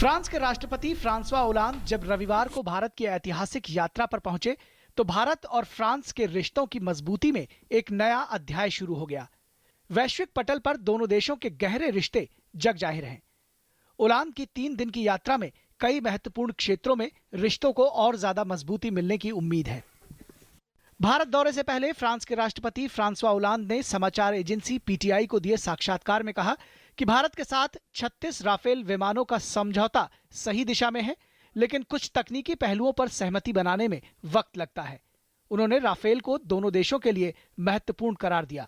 France के राष्ट्रपति François Hollande जब रविवार को भारत की ऐतिहासिक यात्रा पर पहुंचे तो भारत और फ्रांस के रिश्तों की मजबूती में एक नया अध्याय शुरू हो गया। वैश्विक पटल पर दोनों देशों के गहरे रिश्ते जग जाहिर हैं। ओलांद की 3 दिन की यात्रा में कई महत्वपूर्ण क्षेत्रों में रिश्तों को और ज्यादा मजबूती मिलने की उम्मीद है। भारत दौरे से पहले फ्रांस के राष्ट्रपति फ्रांसवा ओलांद ने समाचार एजेंसी पीटीआई को दिए साक्षात्कार में कहा कि भारत के साथ 36 राफेल विमानों का समझौता सही दिशा में है, लेकिन कुछ तकनीकी पहलुओं पर सहमति बनाने में वक्त लगता है। उन्होंने राफेल को दोनों देशों के लिए महत्वपूर्ण करार दिया।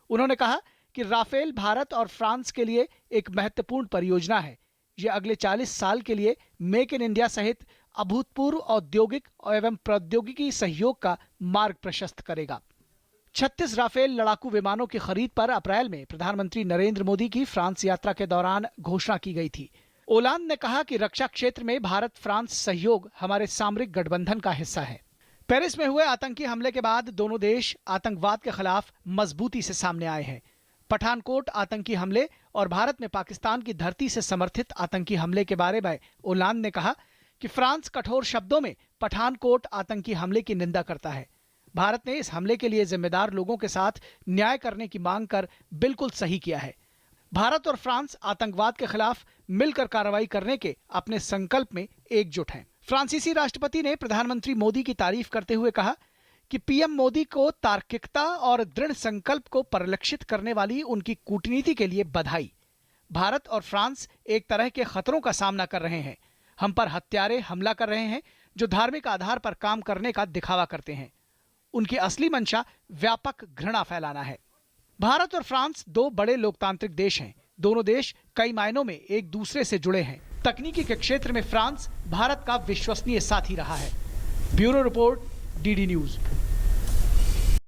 उन्होंने कहा कि राफेल भारत और फ्रांस के लिए एक महत्वपूर्ण परियोजना है। यह अगले 40 साल के लिए मेक इन इंडिया सहित अभूतपूर्व औद्योगिक एवं प्रौद्योगिकी सहयोग का मार्ग प्रशस्त करेगा। 36 राफेल लड़ाकू विमानों की खरीद पर अप्रैल में प्रधानमंत्री नरेंद्र मोदी की फ्रांस यात्रा के दौरान घोषणा की गई थी। ओलांद ने कहा कि रक्षा क्षेत्र में भारत फ्रांस सहयोग हमारे सामरिक गठबंधन का हिस्सा है। पेरिस में हुए आतंकी हमले के बाद दोनों देश आतंकवाद के खिलाफ मजबूती से सामने आए हैं। पठानकोट आतंकी हमले और भारत में पाकिस्तान की धरती से समर्थित आतंकी हमले के बारे में ओलांद ने कहा कि फ्रांस कठोर शब्दों में पठानकोट आतंकी हमले की निंदा करता है। भारत ने इस हमले के लिए जिम्मेदार लोगों के साथ न्याय करने की मांग कर बिल्कुल सही किया है। भारत और फ्रांस आतंकवाद के खिलाफ मिलकर कार्रवाई करने के अपने संकल्प में एकजुट हैं। फ्रांसीसी राष्ट्रपति ने प्रधानमंत्री मोदी की तारीफ करते हुए कहा कि पीएम मोदी को तार्किकता और दृढ़ संकल्प को परिलक्षित करने वाली उनकी कूटनीति के लिए बधाई। भारत और फ्रांस एक तरह के खतरों का सामना कर रहे हैं। हम पर हत्यारे हमला कर रहे हैं जो धार्मिक आधार पर काम करने का दिखावा करते हैं। उनकी असली मंशा व्यापक घृणा फैलाना है। भारत और फ्रांस 2 बड़े लोकतांत्रिक देश हैं। दोनों देश कई मायनों में एक दूसरे से जुड़े हैं। तकनीकी के क्षेत्र में फ्रांस भारत का विश्वसनीय साथी रहा है। Bureau report, DD news.